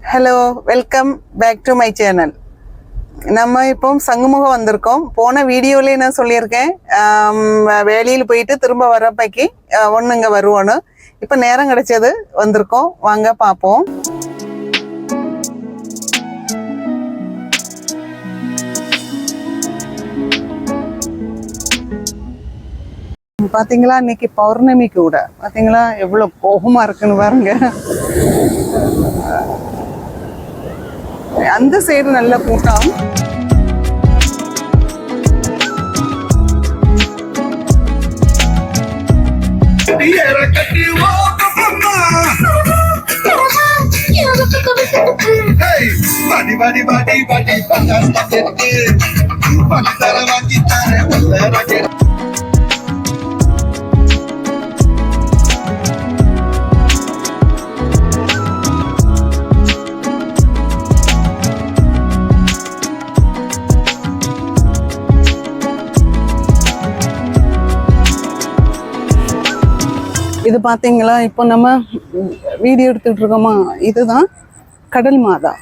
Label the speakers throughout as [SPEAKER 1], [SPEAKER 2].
[SPEAKER 1] Hello, welcome back to my channel. நம்ம இப்போ சங்குமுகம் வந்திருக்கோம். போன வீடியோலேயே நான் சொல்லியிருக்கேன், வேலையில் போயிட்டு திரும்ப வரப்பைக்கு ஒன்று இங்கே வருவோன்னு. இப்போ நேரம் கிடைச்சது வந்திருக்கோம், வாங்க பார்ப்போம். பார்த்தீங்களா, இன்னைக்கு பௌர்ணமி கூட. பார்த்தீங்களா எவ்வளோ கோபமாக இருக்குன்னு பாருங்க. அந்த சைடு நல்ல கூட்டம். இது பார்த்தீங்களா, இப்போ நம்ம வீடியோ எடுத்துட்டு இருக்கோமா, இதுதான் கடல் மாதா.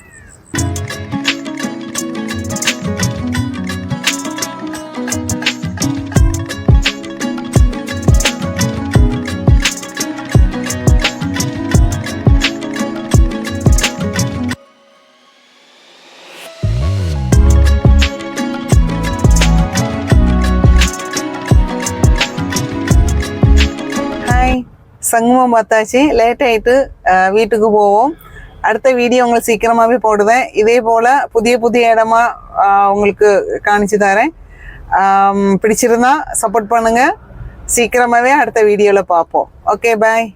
[SPEAKER 1] சங்கமம் பார்த்தாச்சு, லேட் ஆகிட்டு வீட்டுக்கு போவோம். அடுத்த வீடியோ உங்களுக்கு சீக்கிரமாகவே போடுவேன். இதே போல் புதிய புதிய இடமா உங்களுக்கு காணிச்சு தரேன். பிடிச்சிருந்தா சப்போர்ட் பண்ணுங்கள். சீக்கிரமாகவே அடுத்த வீடியோவில் பார்ப்போம். ஓகே, பாய்.